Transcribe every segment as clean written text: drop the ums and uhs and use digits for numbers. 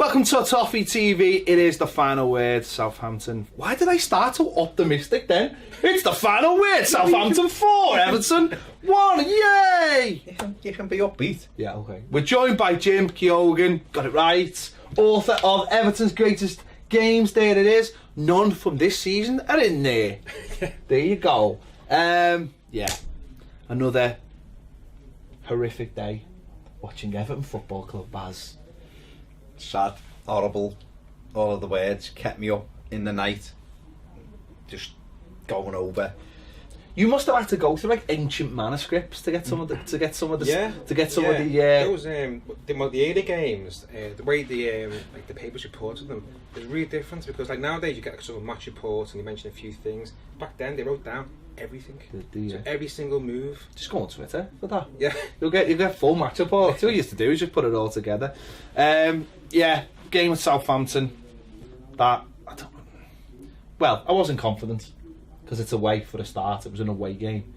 Welcome to Toffee TV. It is the final word, Southampton. Why did I start so optimistic then? It's the final word, Southampton 4, Everton 1, yay! You can be upbeat. Yeah, okay. We're joined by Jim Keoghan, got it right, author of Everton's Greatest Games. There it is. None from this season are in there. There you go. Yeah, another horrific day watching Everton Football Club, Baz. Sad, horrible, all of the words kept me up in the night, just going over. You must have had to go through like ancient manuscripts to get some of the Those the early games, the way the papers reported them is really different, because like nowadays you get sort of match reports and you mention a few things. Back then they wrote down everything, so every single move. Just go on Twitter for that. Yeah, you'll get full match reports. All you used to do is just put it all together. Yeah, game with Southampton. I wasn't confident because it's away for a start. It was an away game.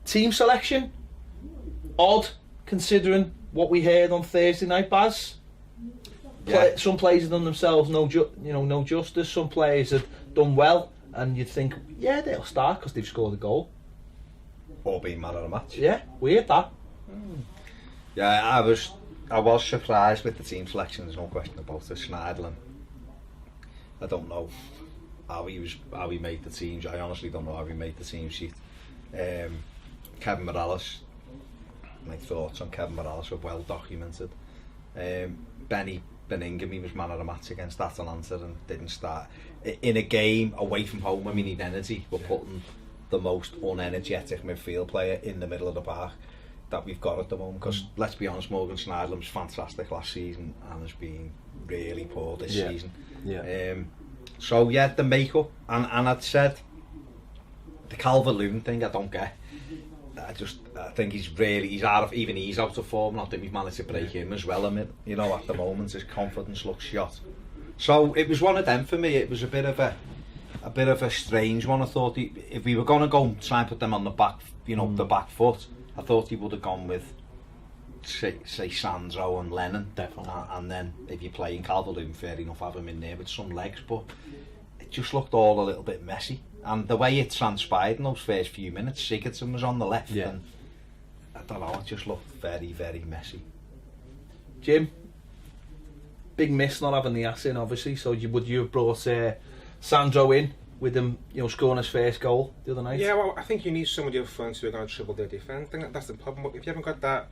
Team selection, odd considering what we heard on Thursday night, Baz. Yeah. Some players have done themselves no justice. Some players have done well, and you'd think, yeah, they'll start because they've scored a goal. Or being man of the match. Yeah, weird that. Yeah, I was surprised with the team selection. There's no question about it. Schneiderlin, I don't know how he made the teams. I honestly don't know how he made the team sheet. Kevin Morales, my thoughts on Kevin Morales are well documented. Benny Benningham, he was man of the match against Atalanta and didn't start. In a game away from home, I mean, in energy, we're putting the most unenergetic midfield player in the middle of the park that we've got at the moment, because let's be honest, Morgan Schneiderlin was fantastic last season and has been really poor this season. So yeah, the makeup, and I'd said the Calvert-Lewin thing I don't get. I think he's out of form. I think we've managed to break him as well. I mean, at the moment his confidence looks shot. So it was one of them for me. It was a bit of a strange one. I thought if we were going to go try and put them on the back, the back foot, I thought he would have gone with say Sandro and Lennon, definitely. And then if you're playing Calvert-Lewin, fair enough, have him in there with some legs. But it just looked all a little bit messy. And the way it transpired in those first few minutes, Sigurdsson was on the left, and I don't know, it just looked very, very messy. Jim, big miss not having the ass in, obviously. So would you have brought Sandro in with him, scoring his first goal the other night? Yeah, well, I think you need somebody up front who are going to trouble their defence. I think that's the problem. If you haven't got that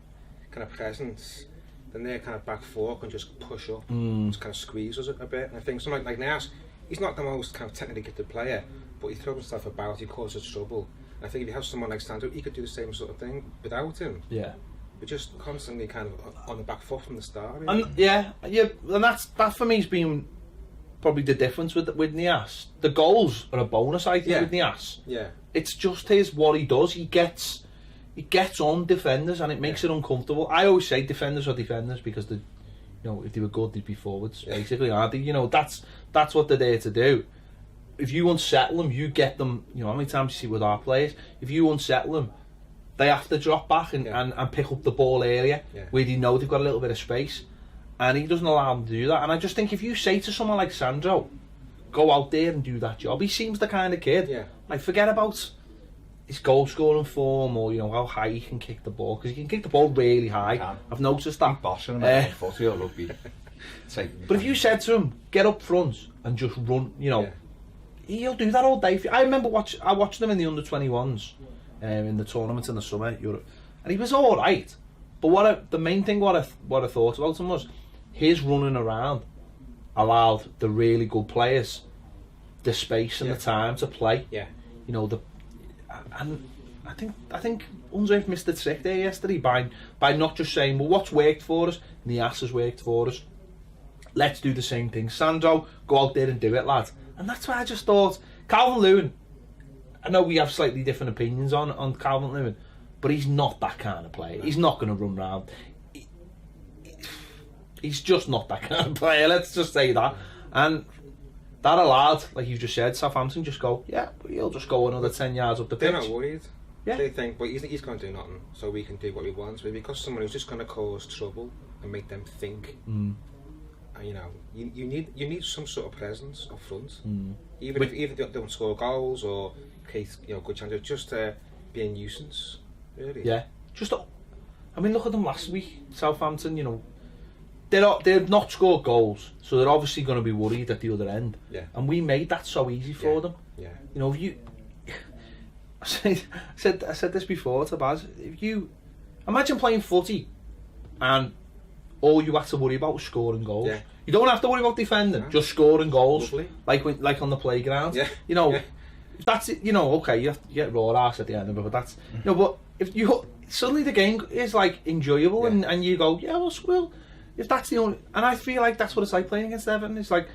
kind of presence, then their kind of back four can just push up, just kind of squeeze us a bit. And I think someone like Niasse, he's not the most kind of technically gifted player, but he throws himself about, he causes trouble. And I think if you have someone like Sandro, he could do the same sort of thing without him. Yeah. But just constantly kind of on the back foot from the start. Really. And and that for me has been probably the difference with Niasse. The goals are a bonus, I think, with Niasse. Yeah. It's just what he does. He gets on defenders and it makes it uncomfortable. I always say defenders are defenders because if they were good, they'd be forwards, basically, aren't they? That's what they're there to do. If you unsettle them, you get them. How many times you see with our players, if you unsettle them, they have to drop back and pick up the ball area where they know they've got a little bit of space, and he doesn't allow them to do that. And I just think if you say to someone like Sandro, go out there and do that job, he seems the kind of kid. Like, forget about his goal scoring form or how high he can kick the ball, because he can kick the ball really high. I've noticed that. Bossing him footy or rugby. But if you said to him, get up front and just run, he'll do that all day. I remember I watched him in the under-21s in the tournament in the summer, Europe, and he was all right. But the main thing what I thought about him was his running around allowed the really good players the space and the time to play. And I think Unzerf missed the trick there yesterday by not just saying, well, what's worked for us? Niasse has worked for us. Let's do the same thing. Sandro, go out there and do it, lad. And that's why I just thought Calvert-Lewin. I know we have slightly different opinions on Calvert-Lewin, but he's not that kind of player. He's not going to run round. He's just not that kind of player. Let's just say that. And that allowed, like you just said, Southampton just go, he'll just go another 10 yards up the pitch. They're not worried. They think, well, he's going to do nothing, so we can do what we want. But because someone who's just going to cause trouble and make them think, And you need some sort of presence up front, even if they don't score goals or create good chances, just to be a nuisance, really. Yeah, I mean, look at them last week, Southampton. They've not scored goals, so they're obviously going to be worried at the other end. Yeah. And we made that so easy for them. Yeah. If you, I said this before to Baz. If you imagine playing footy, and all you have to worry about was scoring goals. Yeah. You don't have to worry about defending, just scoring goals. Lovely. Like on the playground. Yeah. That's it. Okay, you have to get raw ass at the end of it, but that's but if you suddenly the game is like enjoyable and you go, yeah, well, if that's the only, and I feel like that's what it's like playing against Everton. It's like,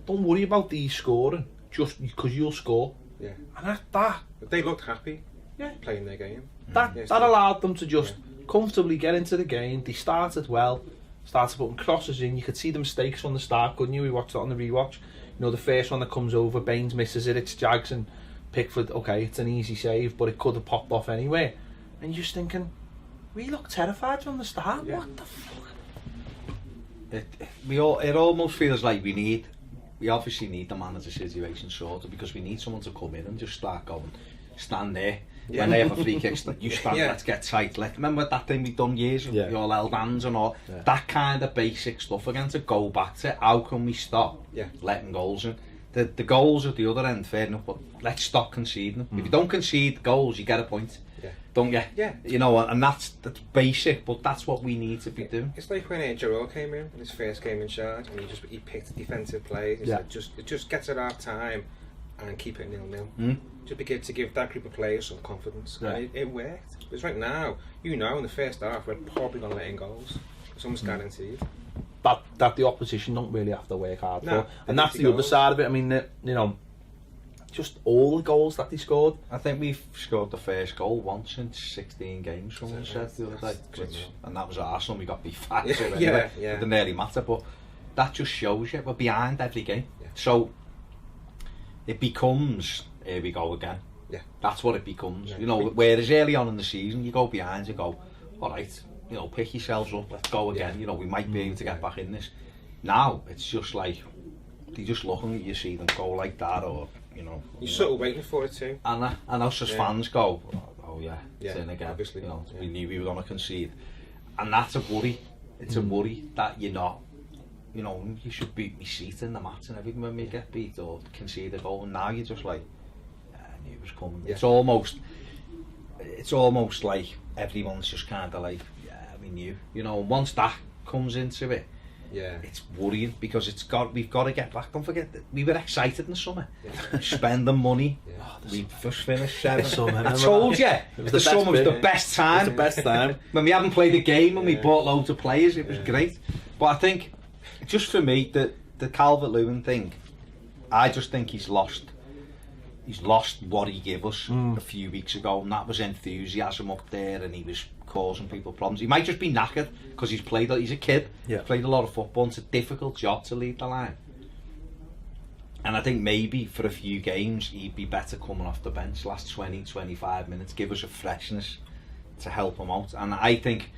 don't worry about these scoring, just because you'll score. Yeah. And that they looked happy. Yeah. Playing their game. That allowed them to just comfortably get into the game. They started well, started putting crosses in. You could see the mistakes from the start, couldn't you? We watched it on the rewatch. The first one that comes over, Baines misses it. It's Jags and Pickford. Okay, it's an easy save, but it could have popped off anyway. And you're just thinking, we look terrified from the start. Yeah. What the fuck? It almost feels like we obviously need the manager situation sorted, because we need someone to come in and just start going, stand there. When they have a free kick, you stand, let's get tight. Remember that thing we've done years ago, you all held hands and all, that kind of basic stuff again, to go back to how can we stop letting goals in. The goals at the other end, fair enough, but let's stop conceding them. If you don't concede goals, you get a point. Don't you? Yeah. And that's basic, but that's what we need to be doing. It's like when Joel came in his first game in charge, and he picked defensive plays. He said, just get to half time and keep it 0-0. Just to give that group of players some confidence. And it worked. Because right now, in the first half, we're probably going to let in goals. It's almost guaranteed. That the opposition don't really have to work hard for. And that's the other side of it. I mean, just all the goals that they scored. I think we've scored the first goal once in 16 games, someone said the other day. And that was at Arsenal, we got beat 5 anyway. It didn't really matter, but that just shows you we're behind every game. So it becomes, here we go again. That's what it becomes. Whereas early on in the season, you go behind, you go, all right, pick yourselves up, let's go again. We might be able to get back in this. Now it's just like they just looking at you, see them go like that, or you're sort of waiting for it too. And us as fans go, oh yeah, it's in again. Obviously, we knew we were going to concede, and that's a worry. It's a worry that you're not. You should be seat in the match and everything when we get beat or concede a goal. And now you're just like, I knew it was coming. It's almost like everyone's just kind of like, yeah, we knew. Once that comes into it, it's worrying, because we've got to get back. Don't forget that we were excited in the summer, spending money. We just finished 7. I told you, the summer was the best time. It was the best time when we haven't played a game and we bought loads of players. It was great. But I think, just for me, the Calvert-Lewin thing, I just think he's lost what he gave us a few weeks ago, and that was enthusiasm up there, and he was causing people problems. He might just be knackered because he's a kid, played a lot of football, and it's a difficult job to lead the line. And I think maybe for a few games he'd be better coming off the bench, last 20-25 minutes, give us a freshness to help him out. And I think,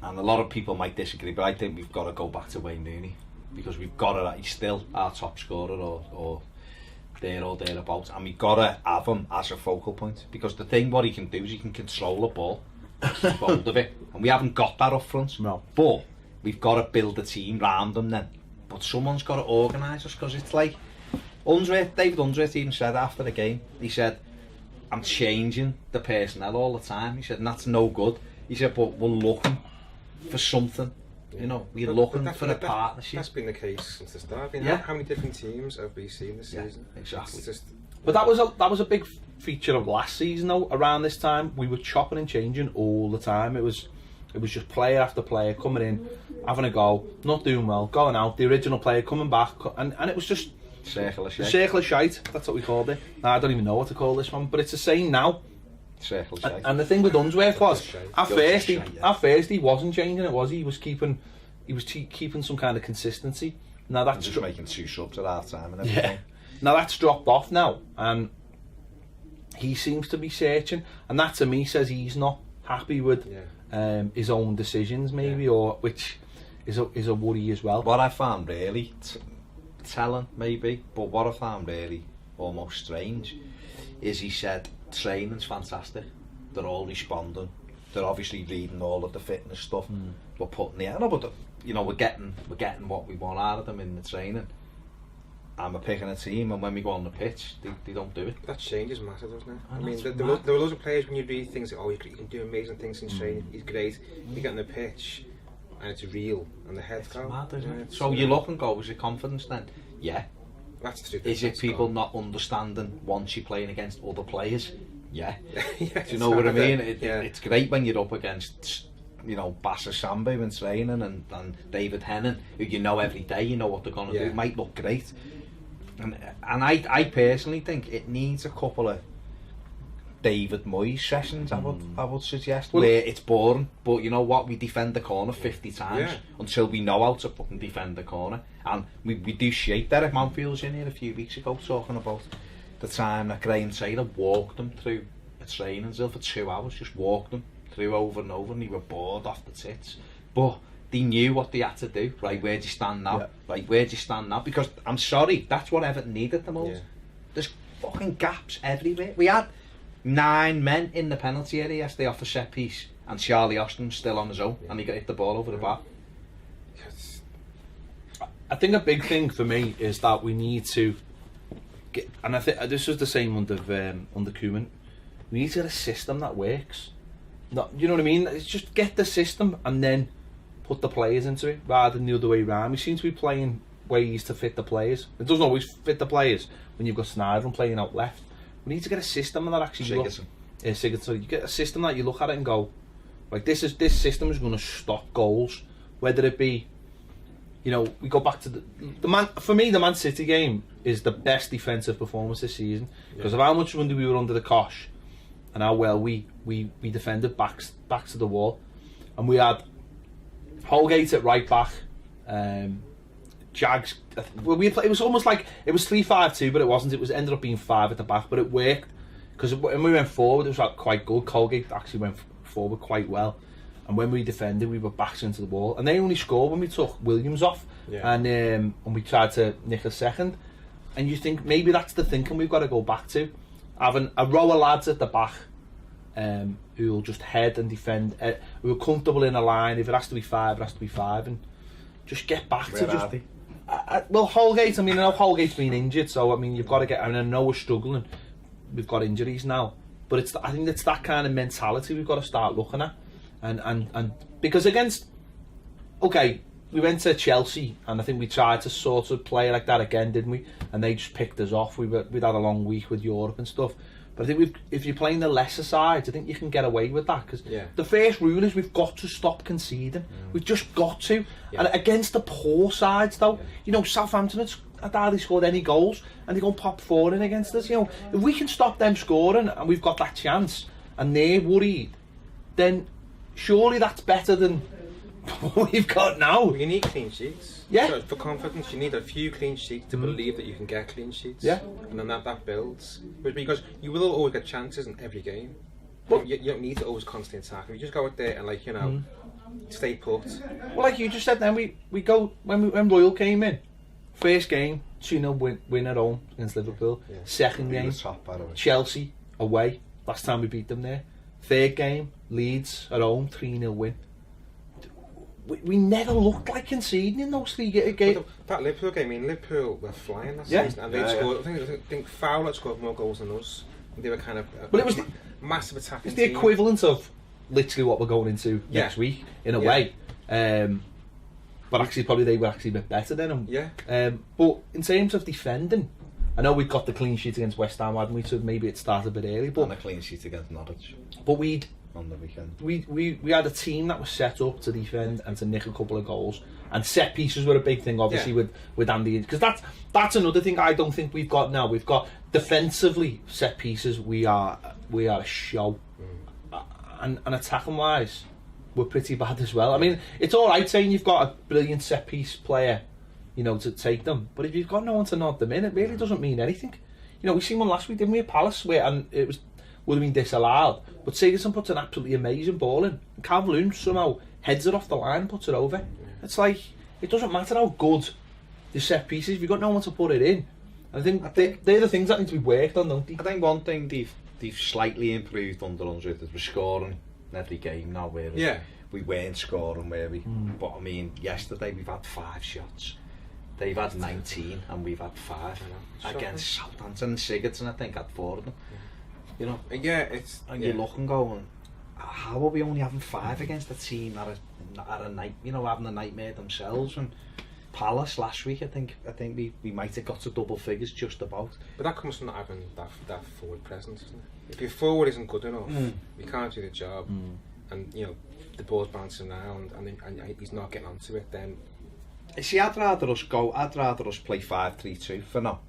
and a lot of people might disagree, but I think we've got to go back to Wayne Rooney, because we've got to, he's still our top scorer or there or thereabouts, and we've got to have him as a focal point, because the thing what he can do is he can control the ball, keep hold of it, and we haven't got that up front. No. But we've got to build a team round him then. But someone's got to organise us, because it's like David Unsworth even said after the game, he said, I'm changing the personnel all the time. He said, and that's no good. He said, but we're looking for something. We're looking for a partnership. That's been the case since the start. How many different teams have we seen this season? Exactly. But that was a big feature of last season though. Around this time, we were chopping and changing all the time. It was just player after player coming in, having a go, not doing well, going out, the original player coming back, and it was just circle of shite. Circle of shite, that's what we called it. I don't even know what to call this one, but it's the same now. Circle of shite. And the thing with Unsworth was, at first he wasn't changing it, was he? He was keeping some kind of consistency. Now that's just making 2 subs at half time and everything. Yeah. Now that's dropped off now, and he seems to be searching, and that to me says he's not happy with his own decisions, maybe, or which is a worry as well. What I found really telling, maybe, but what I found really almost strange is he said training's fantastic. They're all responding. They're obviously reading all of the fitness stuff. We're putting the but you know, we're getting what we want out of them in the training. And we're picking a team, and when we go on the pitch, they don't do it. That change is massive, doesn't it? I mean, it's there were loads of players when you read things like, oh, he can do amazing things in training, he's great. You get on the pitch, and it's real, and the head's It's go. mad, isn't it? It's, So you look and go, is it confidence then? Yeah. That's true. Is it people not understanding once you're playing against other players? Yeah. Yeah, Do you know what I mean? Yeah. It's great when you're up against, you know, Bassa Sambu in training and David Hennon, who you know every day, you know what they're going to do. It might look great. And I personally think it needs a couple of David Moyes sessions, I would suggest, where it's boring, but you know what, we defend the corner 50 times until we know how to fucking defend the corner. And we do shape that. If Manfield was in here a few weeks ago talking about the time that Graham Taylor walked them through a training drill for 2 hours, just walked them through over and over, and they were bored off the tits. But they knew what they had to do. Right, where do you stand now? Right, where do you stand now? Because I'm sorry, that's what Everton needed the most. There's fucking gaps everywhere. We had 9 men in the penalty area yesterday off a set piece, and Charlie Austin's still on his own, and he got hit the ball over the bar. I think a big thing for me is that we need to get, and I think this was the same under Koeman. We need to get a system that works. Not, you know what I mean? It's just get the system and then put the players into it rather than the other way around. We seem to be playing ways to fit the players. It doesn't always fit the players when you've got Snyder playing out left. We need to get a system that actually Sigurdsson. You get a system that you look at it and go, like, this system is going to stop goals, whether it be, you know, we go back to the Man. For me, the Man City game is the best defensive performance this season because of how much we were under the cosh and how well we defended backs to the wall, and we had Holgate at right back, Jags. Well, it was almost like it was 3-5-2, but it wasn't. It was ended up being 5 at the back, but it worked because when we went forward, it was like quite good. Colgate actually went forward quite well, and when we defended, we were backs into the wall. And they only scored when we took Williams off, and we tried to nick a second. And you think maybe that's the thinking we've got to go back to, having a row of lads at the back, who will just head and defend, who are comfortable in a line. If it has to be 5, it has to be 5, and just get back to just. Well, Holgate. I mean, I know Holgate's been injured, so I mean, you've got to get. I mean, I know we're struggling. We've got injuries now, but I think it's that kind of mentality we've got to start looking at, and because against, okay, we went to Chelsea, and I think we tried to sort of play like that again, didn't we? And they just picked us off. We'd had a long week with Europe and stuff. But I think if you're playing the lesser sides, I think you can get away with that because the first rule is we've got to stop conceding. We've just got to. And against the poor sides, though, you know, Southampton had hardly scored any goals, and they go pop 4 in against us. You know, if we can stop them scoring and we've got that chance, and they're worried, then surely that's better than what we've got now. You need clean sheets. Yeah. So for confidence, you need a few clean sheets to believe that you can get clean sheets. Yeah. And then that builds. Because you will always get chances in every game. Well, you don't need to always constantly attack. If you just go out there and, like, you know, stay put. Well, like you just said, then we go when Royal came in, first game 2-0 win at home against Liverpool. Second game Chelsea away. Last time we beat them there. Third game Leeds at home 3-0 win. We never looked like conceding in those 3 games. That Liverpool game, I mean, Liverpool were flying that season, and they scored. I think Fowler scored more goals than us. They were kind of it was massive attacking. It's the equivalent of literally what we're going into next week in a way. But actually, probably they were actually a bit better than them. But in terms of defending, I know we got the clean sheet against West Ham, hadn't we? So maybe it started a bit early. But and a clean sheet against Norwich. But we'd. On the weekend. We had a team that was set up to defend and to nick a couple of goals, and set pieces were a big thing, obviously, with Andy, because that's another thing I don't think we've got now. We've got defensively set pieces. We are a show, and attacking wise, we're pretty bad as well. I mean, it's all right saying you've got a brilliant set piece player, you know, to take them, but if you've got no one to nod them in, it really doesn't mean anything. You know, we seen one last week, didn't we, at Palace, and it would have been disallowed, but Sigurdsson puts an absolutely amazing ball in, and Calvert-Lewin somehow heads it off the line and puts it over. It's like, it doesn't matter how good the set pieces, if you've got no one to put it in. I think they're the things that need to be worked on, don't they? I think one thing they've slightly improved under Unsworth is we're scoring in every game now, where we weren't scoring, where we. But I mean, yesterday we've had 5 shots. They've had 19 and we've had 5 against Southampton and Sigurdsson. I think had 4 of them. You know. You look and go, how are we only having 5 against a team that are having a nightmare themselves? And Palace last week, I think we might have got to double figures just about. But that comes from not having that forward presence, isn't it? If your forward isn't good enough, you can't do the job, and you know the ball's bouncing around, and he's not getting onto it. Then, see, I'd rather us play 5-3-2 for now.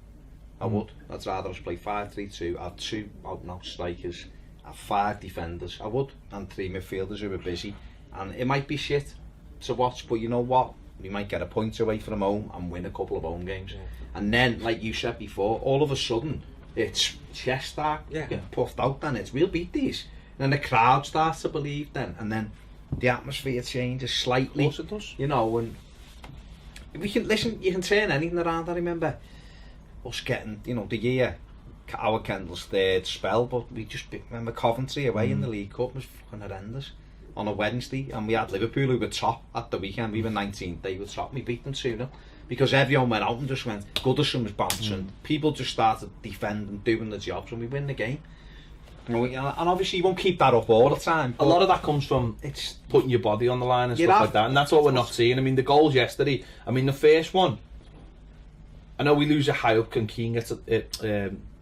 I would. I'd rather us play 5-3-2. Have 2 out-and-out strikers, have 5 defenders. I would, and 3 midfielders who are busy. And it might be shit to watch, but you know what? We might get a point away from home and win a couple of home games. And then, like you said before, all of a sudden it's chest start getting puffed out. Then it's we'll beat these. And then the crowd starts to believe. Then the atmosphere changes slightly. Of course it does. You know, and we can listen. You can turn anything around. I remember us getting, you know, the year our Kendall's 3rd spell, but we just remember Coventry away in the League Cup was fucking horrendous on a Wednesday, and we had Liverpool who were top at the weekend. We were 19th, they were top. We beat them 2-0 because everyone went out and just went. Goodison was bouncing. People just started defending, doing the jobs, and we win the game. You know, and obviously you won't keep that up all the time. A lot of that comes from putting your body on the line and stuff like that, and that's what we're not seeing. I mean, the goals yesterday. I mean, the first one. I know we lose a high up, and Keane gets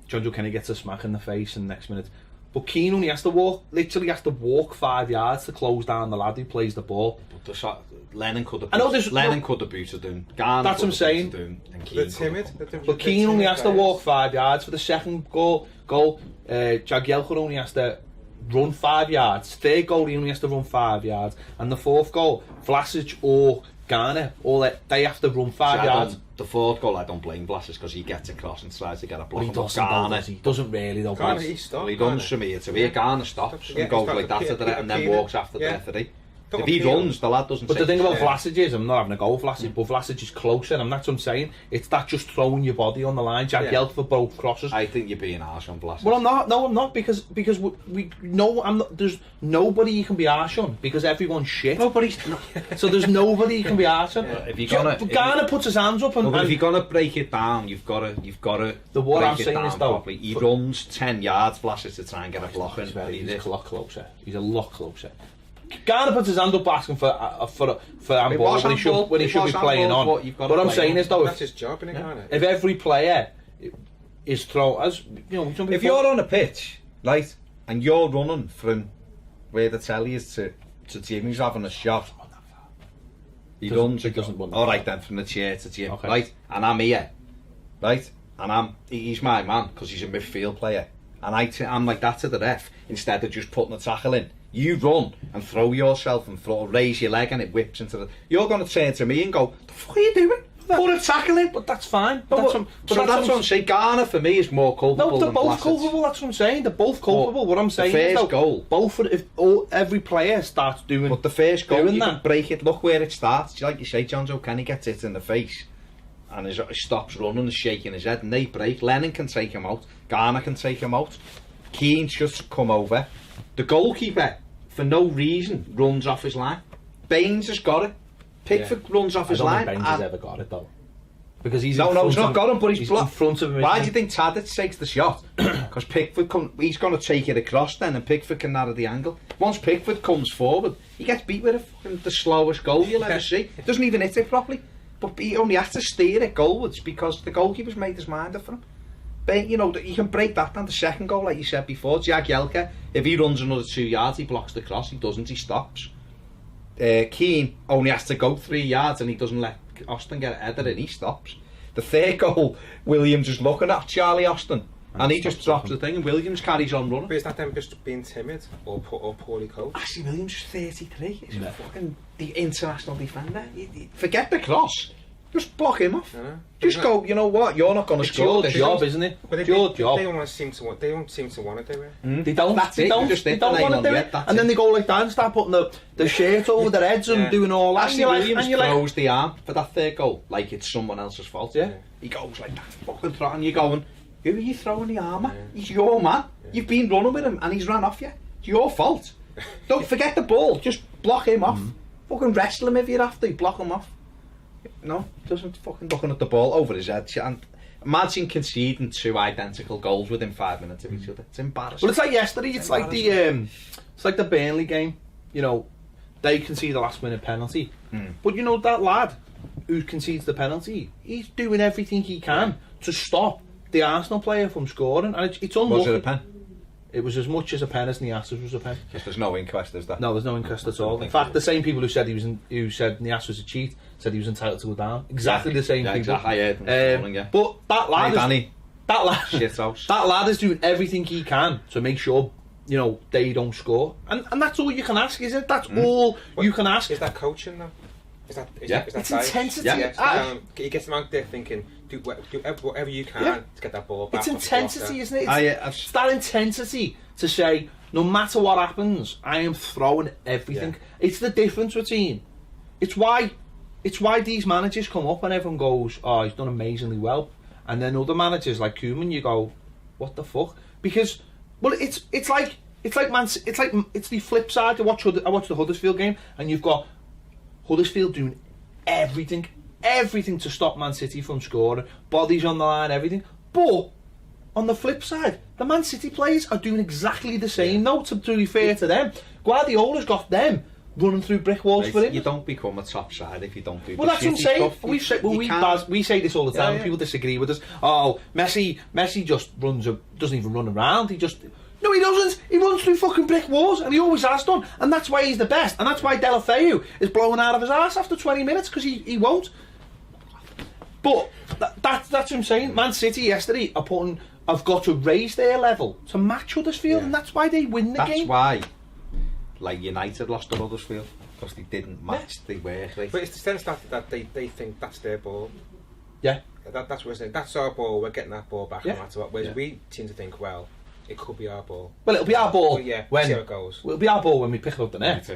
John Joe Kenny gets a smack in the face in the next minute. But Keane only has to walk 5 yards to close down the lad who plays the ball. But Lennon could have booted him. Garner that's what I'm saying. They're timid. But Keane only has to walk 5 yards for the second goal. Jagielka only has to run 5 yards. Third goal, he only has to run 5 yards. And the fourth goal, Vlasic or Garner, they have to run 5 yards. The 4th goal, I don't blame Vlasic because he gets across and tries to get a block. He doesn't really though. Garner, he stops. He does from here to here. Garner stops and goes like that to the net and then walks after the referee. If he runs, the lad doesn't. But the thing about Vlasic is, I'm not having a go Vlasic, but Vlasic is closer, and that's what I'm saying. It's that just throwing your body on the line. Jagielka for both crosses. I think you're being harsh on Vlasic. Well, I'm not. No, I'm not because we know I'm not. There's nobody you can be harsh on because everyone's shit. Nobody's. So there's nobody you can be harsh on. Garner puts his hands up, and if you're gonna break it down, you've got to. The what I'm saying is though, he runs 10 yards, Vlasic to try and get a block in. He's a lot closer. He's a lot closer. Garner puts his hand up asking for handball when he should be playing on. What I'm saying is though, that's his job, isn't it, Garner? If every player is thrown, as you know, if you're on a pitch, right, and you're running from where the telly is to Jimmy's having a shot, he doesn't run. All right then, from the chair to Jim, right, and I'm here, right, and he's my man because he's a midfield player, and I'm like that to the ref instead of just putting a tackle in. You run and throw yourself and raise your leg and it whips into the. You're going to turn to me and go, "The fuck are you doing? Put a tackle in." But that's fine. That's what I'm saying. Garner for me is more culpable. No, they're both culpable. That's what I'm saying. They're both culpable. What I'm saying is, the first goal, every player starts doing. But the first goal, you can break it. Look where it starts. Like you say, John Joe Kenny gets it in the face, and he stops running and shaking his head, and they break. Lennon can take him out. Garner can take him out. Keane just come over. The goalkeeper, for no reason, runs off his line. Baines has got it. Pickford runs off his line. I don't think Baines has ever got it though. Because he's he's not got him, but he's in front of him. Why do you think Tadic takes the shot? Because Pickford he's going to take it across then, and Pickford can narrow the angle. Once Pickford comes forward, he gets beat with the slowest goal you'll ever see. Doesn't even hit it properly, but he only has to steer it goalwards because the goalkeeper's made his mind up for him. But, you know, you can break that down. The second goal, like you said before, Jagielka, if he runs another 2 yards, he blocks the cross. He doesn't, he stops. Keane only has to go 3 yards and he doesn't let Austin get a header and he stops. The third goal, Williams is looking at Charlie Austin and he just drops the thing and Williams carries on running. But is that them just being timid or poorly coached? Actually, Williams is 33. He's fucking the international defender. Forget the cross. Just block him off. Just go, you know what, you're not going to score. It's your job, isn't it? But It's your job. They don't seem to want to do it. They don't. That's They it, don't. just They hit don't the want to nail do on it. the head, And then they go like that and start putting the shirt over their heads and doing all that. Ashley Williams throws the arm for that third goal like it's someone else's fault. Yeah. He goes like that, fucking throw, and you're going, who are you throwing the arm at? He's your man. You've been running with him and he's ran off you. It's your fault. Don't forget the ball. Just block him off. Fucking wrestle him if you have to. Block him off. No, doesn't fucking looking at the ball over his head. And imagine conceding 2 identical goals within 5 minutes of each other. It's embarrassing. Well, it's like yesterday. It's like the Burnley game. You know, they concede the last-minute penalty, but you know that lad who concedes the penalty, he's doing everything he can to stop the Arsenal player from scoring, and it's unlucky. Was it a pen? It was as much as a pen as Nias's was a pen. Because there's no inquest, is there? No, there's no inquest at all. In fact, the same people who said who said Nias was a cheat said he was entitled to go down. Exactly the same people. Exactly. I heard them this morning, yeah. But that lad, Hey, Danny. that lad, Shithouse. that lad is doing everything he can to make sure, you know, they don't score, and that's all you can ask, isn't it? That's all you can ask. Is that coaching though? Is that it's diet? intensity. Yeah. He gets them out there thinking, do whatever you can to get that ball back. It's intensity, isn't it? It's I've that intensity to say, no matter what happens, I am throwing everything. Yeah. It's the difference between. It's why these managers come up and everyone goes, "Oh, he's done amazingly well," and then other managers like Koeman, you go, "What the fuck?" Because, well, it's the flip side. I watched the Huddersfield game, and you've got Huddersfield doing everything to stop Man City from scoring, bodies on the line, everything. But on the flip side, the Man City players are doing exactly the same. No, to be fair to them, Guardiola's got them running through brick walls for him. You don't become a top side if you don't do. Well, that's what I'm saying. We say this all the time. Yeah. People disagree with us. Oh, Messi just doesn't even run around. No, he doesn't. He runs through fucking brick walls, and he always has done. And that's why he's the best. And that's why Deulofeu is blowing out of his arse after 20 minutes, because he won't. But that's what I'm saying. Man City yesterday have got to raise their level to match Huddersfield, and that's why they win the game. That's why, like, United lost to Huddersfield because they didn't match the work rate. But it's the sense that they think that's their ball. Yeah. That's what we're saying. That's our ball. We're getting that ball back no matter what. Whereas Yeah. we seem to think, well, it could be our ball. Well, it'll be our ball Well, yeah, when see how it goes. It'll be our ball when we pick it up the net.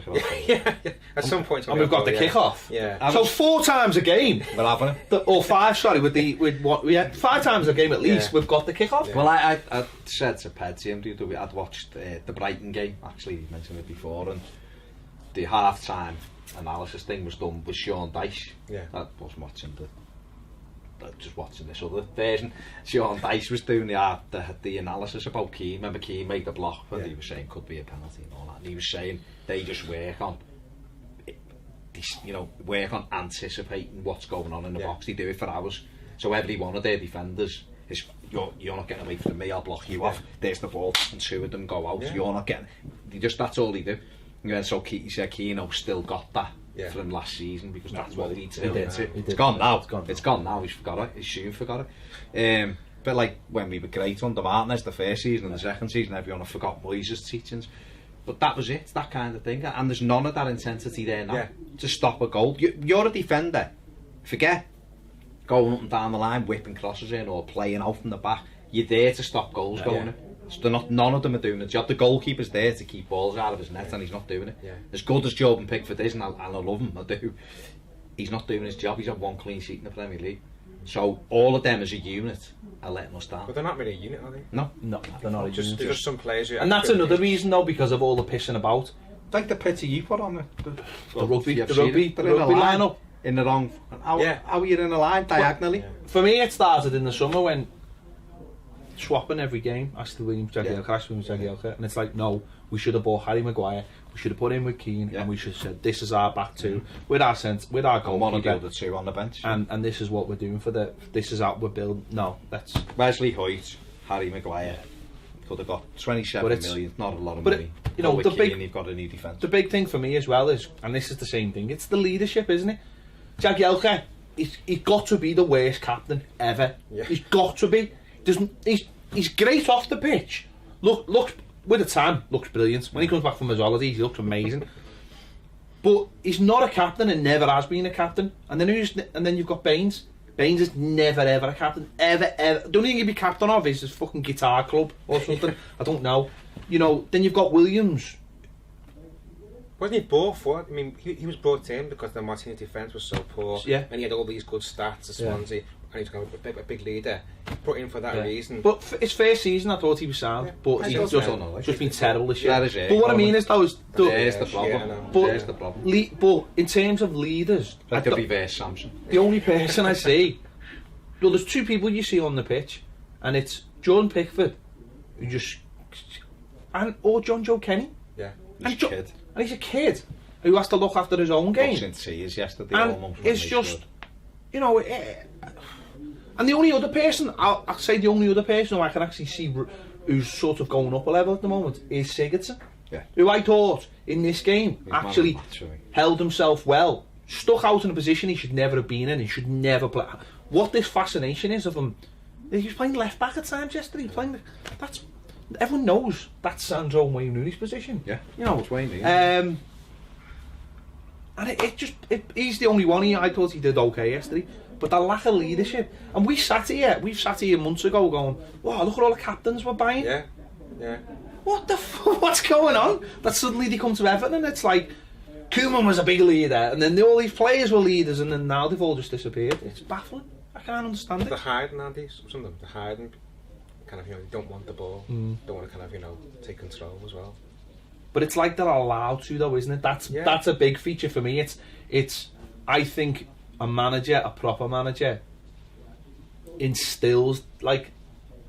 yeah. At some point, And we've got the yeah. kick-off. Yeah. So 4 times a game, We're having it. or 5, sorry, with what we had 5 times a game at least. Yeah. We've got the kick-off. Well, I said to Ped, I'd watched the Brighton game. Actually, you mentioned it before, and the half-time analysis thing was done with Sean Dyche. Yeah. I wasn't watching just watching this other version. Sean Dyche was doing the analysis about Keane. Remember, Keane made the block, and he was saying could be a penalty and all that. And he was saying they just work on, work on anticipating what's going on in the box. They do it for hours. So every one of their defenders is, you're not getting away from me. I'll block you off. There's the ball, and 2 of them go out. Yeah. You're not getting. That's all they do. And so he said Keane still got that. From last season, because that's what he did. It's gone now. It's gone now. He's forgot it. He's soon forgot it. But like when we were great under Martinez the first season and the second season, everyone forgot Moyes' teachings. But that was it. It's that kind of thing. And there's none of that intensity there now to stop a goal. You're a defender. Forget going up and down the line, whipping crosses in or playing out from the back. You're there to stop goals going in. So none of them are doing the job. The goalkeeper's there to keep balls out of his net, and he's not doing it. Yeah. As good as Jordan Pickford is, and I love him, I do, he's not doing his job. He's had 1 clean sheet in the Premier League. So all of them as a unit are letting us down. But they're not really a unit, are they? No, they're not. Just some players. And that's another reason, though, because of all the pissing about. like the pity you put on The rugby line lineup. in the wrong. How are you in a line diagonally? For me, it started in the summer when swapping every game. Ashley Williams, Jagielka, and it's like, no, we should have bought Harry Maguire. We should have put in with Keane, and we should have said, this is our back two with our goal. One of the other 2 on the bench. And this is what we're doing this is how we're building. No, that's Wesley Hoyt, Harry Maguire. Could have got 27 million, not a lot of money. You've got a new defence. The big thing for me as well is, and this is the same thing, it's the leadership, isn't it? Jagielka, he's got to be the worst captain ever. Yeah. He's got to be. He's great off the pitch. Look with the tan, looks brilliant. When he comes back from his holidays, he looks amazing. But he's not a captain and never has been a captain. And then you've got Baines. Baines is never ever a captain. Ever. The only thing he'd be captain of is his fucking guitar club or something. I don't know. You know, then you've got Williams. Wasn't he bought for? I mean, he was brought in because the Martinez defence was so poor. Yeah. And he had all these good stats at Swansea. And he's going to be a big leader. Brought in for that reason. But for his first season, I thought he was sound. But he's just been terrible this year. But what I mean is, there's the problem. There's the problem. But in terms of leaders, that could be Verse Samson. The only person I see, well, there's two people you see on the pitch, and it's Jordan Pickford, who or John Joe Kenny. Yeah, he's a kid. And he's a kid who has to look after his own game. Yesterday, and it's just, you know, and the only other person, I'll say the only other person who I can actually see who's sort of going up a level at the moment is Sigurdsson. Yeah. Who I thought in this game actually held himself well, stuck out in a position he should never have been in, he should never play. What this fascination is of him, he was playing left back at times yesterday, everyone knows that's Sandro Wayne Rooney's position. Yeah, you know, it's Wayne. And he's the only one. I thought he did okay yesterday, but the lack of leadership. And we've sat here months ago going, wow, look at all the captains we're buying. Yeah. What the what's going on? That suddenly they come to Everton and it's like Koeman was a big leader, and then all these players were leaders, and then now they've all just disappeared. It's baffling. I can't understand it. They're hiding, Andy. Some of them, they're hiding. Kind of, you know, they don't want the ball. Don't want to kind of, you know, take control as well. But it's like they're allowed to, though, isn't it? That's a big feature for me. It's I think a proper manager, instills like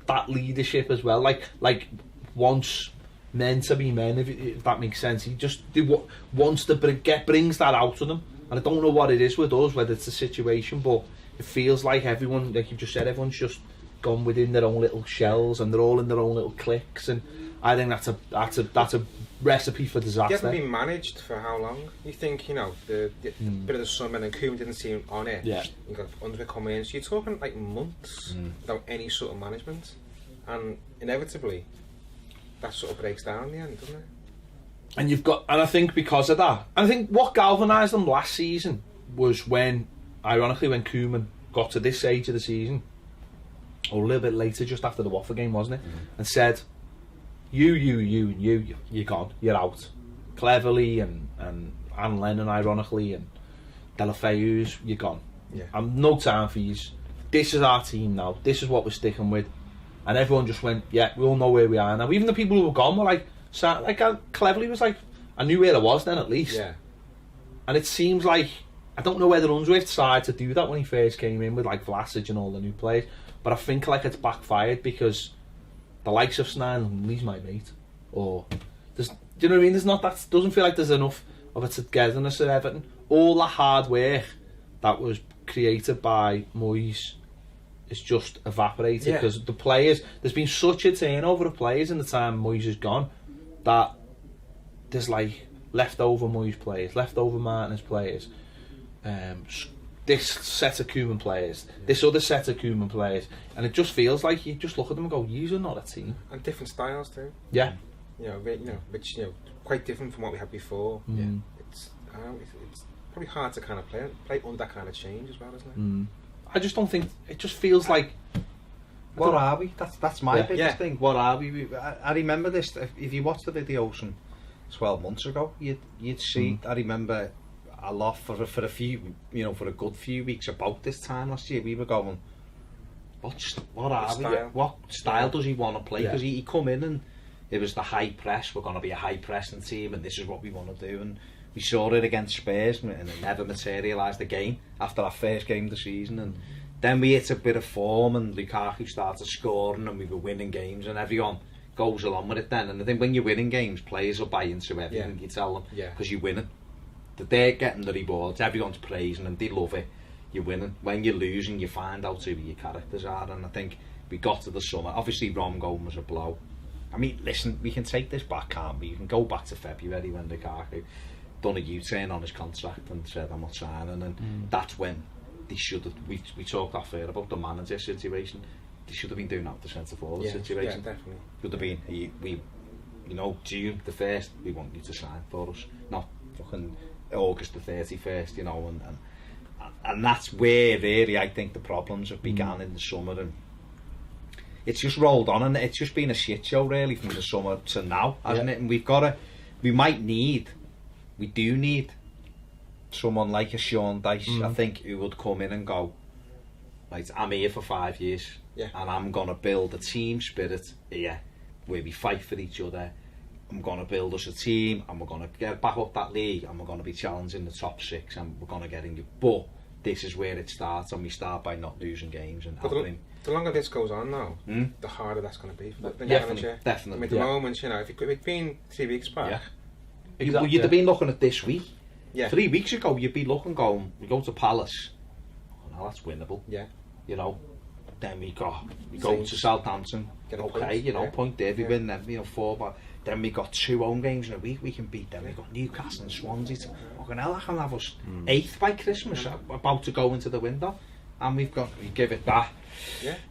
that leadership as well. Like wants men to be men, if that makes sense. He just wants to brings that out of them. And I don't know what it is with us, whether it's a situation, but it feels like everyone, like you just said, everyone's just gone within their own little shells and they're all in their own little cliques, and I think that's a recipe for disaster. They haven't been managed for how long? You think, you know, the bit of the summer and Koeman didn't seem on it. Yeah. You got Underwood coming in, so you're talking like months without any sort of management, and inevitably that sort of breaks down in the end, doesn't it? And I think because of that, I think what galvanised them last season was ironically when Koeman got to this stage of the season, or a little bit later, just after the Watford game, wasn't it? And said, you're gone, you're out. Cleverly and Anne Lennon, ironically, and Deulofeu's, you're gone. Yeah. I'm no time for yous. This is our team now. This is what we're sticking with. And everyone just went, yeah, we all know where we are now. Even the people who were gone were like Cleverly was like, I knew where I was then at least. Yeah. And it seems like, I don't know whether Unsworth decided to do that when he first came in with like Vlasic and all the new players, but I think like it's backfired because the likes of Sneijder, he's my mate, or do you know what I mean? There's not that, doesn't feel like there's enough of a togetherness at Everton. All the hard work that was created by Moyes is just evaporated because the players, there's been such a turnover of players in the time Moyes is gone that there's like leftover Moyes players, leftover Martinez players, this set of Koeman players, this other set of Koeman players, and it just feels like you just look at them and go, "Yous are not a team." And different styles too. Yeah. Which quite different from what we had before. Yeah. It's probably hard to kind of play under that kind of change as well, isn't it? I just don't think it just feels like. What are we? That's my biggest thing. What are we? I remember this. If you watch the videos from 12 months ago, you'd see. I remember a lot for a few, for a good few weeks about this time last year. We were going, what are we? What style does he want to play? Because he come in and it was the high press. We're going to be a high pressing team, and this is what we want to do. And we saw it against Spurs, and it never materialised again after our first game of the season. And then we hit a bit of form, and Lukaku started scoring, and we were winning games, and everyone goes along with it then. And I think when you're winning games, players will buy into everything you tell them, because you're winning. They're getting the rewards, everyone's praising them, they love it, you're winning. When you're losing, you find out who your characters are, and I think we got to the summer. Obviously, Rom going was a blow. I mean, listen, we can take this back, can't we? You can go back to February when Lukaku done a U-turn on his contract and said, I'm not signing, and that's when they should have, we talked off air about the manager situation. They should have been doing that, the centre forward situation. Yeah, definitely. Could have been, June the 1st, we want you to sign for us. Not fucking August the 31st, you know, and that's where really I think the problems have begun in the summer, and it's just rolled on, and it's just been a shit show really from the summer to now, hasn't it? And we do need someone like a Sean Dyche, I think, who would come in and go, right, I'm here for 5 years, and I'm going to build a team spirit here where we fight for each other. I'm going to build us a team, and we're going to get back up that league, and we're going to be challenging the top 6, and we're going to get in you. But this is where it starts, and we start by not losing games. And the longer this goes on now, the harder that's going to be for the definitely. I mean, at the moment, you know, if it'd been 3 weeks back, you'd have been looking at this week. 3 weeks ago, you'd be looking, going, we go to Palace. Oh, no, that's winnable. You know, then we go to Southampton. Okay, you know, point there, we win them, you know, 4. But then we got 2 home games in a week we can beat them. We got Newcastle and Swansea. Fucking hell, that can have us 8th by Christmas, about to go into the window. And we give it that.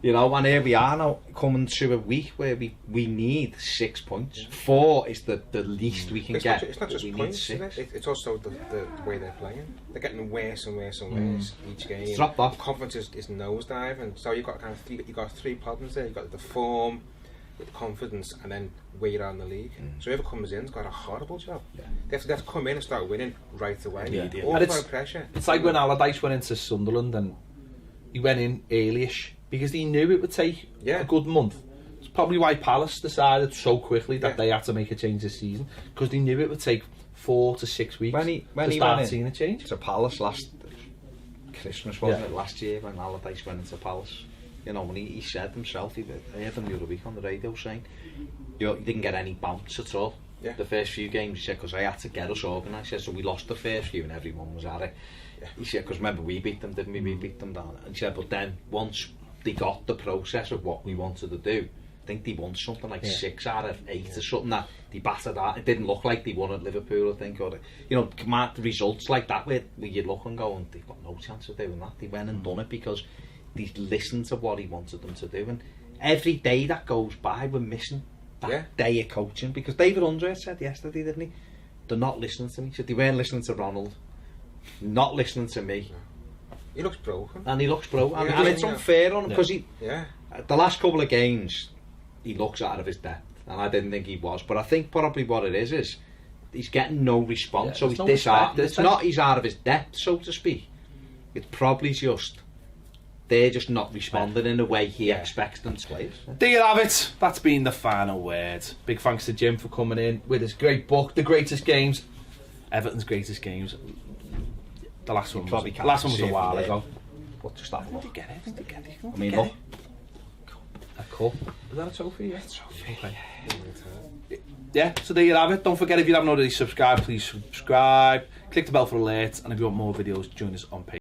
You know, and here we are now coming to a week where we need 6 points. 4 is the least we can get. It's not just we points, need 6. It's also the way they're playing. They're getting worse and worse and worse each game. It's dropped off. Confidence is nosediving. So you've got kind of three problems there. You've got the form, with the confidence, and then where you are in the league. So whoever comes in's got a horrible job. They have to come in and start winning right away. All And without pressure. It's like when Allardyce went into Sunderland, and he went in early-ish because he knew it would take a good month. It's probably why Palace decided so quickly that they had to make a change this season, because they knew it would take 4 to 6 weeks to start seeing a change. To Palace last Christmas, wasn't it, last year, when Allardyce went into Palace? You know, when he said himself, I heard him the other week on the radio saying, he didn't get any bounce at all. The first few games, he said, because I had to get us organised. He said, so we lost the first few and everyone was at it. He said, because remember, we beat them, didn't we? We beat them down. And he said, but then once they got the process of what we wanted to do, I think they won something like 6 out of 8 or something, that they battered out. It didn't look like they won at Liverpool, I think, or, you know, the results like that where you look and go, and they've got no chance of doing that. They went and done it because they listened to what he wanted them to do. And every day that goes by, we're missing that day of coaching, because David Undred said yesterday, didn't he? They're not listening to me. He said they weren't listening to Ronald, not listening to me. He looks broken. And he looks broken. And it's unfair on him, because the last couple of games, he looks out of his depth. And I didn't think he was. But I think probably what it is he's getting no response. So he's disheartened. It's not he's out of his depth, so to speak. It's probably just they're just not responding in the way he expects them to play. There you have it. That's been the final word. Big thanks to Jim for coming in with his great book, The Greatest Games. Everton's Greatest Games. The last one was a while ago. What just that? Did he get it? I mean, look. A cup. Is that a trophy? Yeah, it's a trophy. Okay. Yeah, so there you have it. Don't forget, if you haven't already subscribed, please subscribe. Click the bell for alerts, and if you want more videos, join us on Patreon.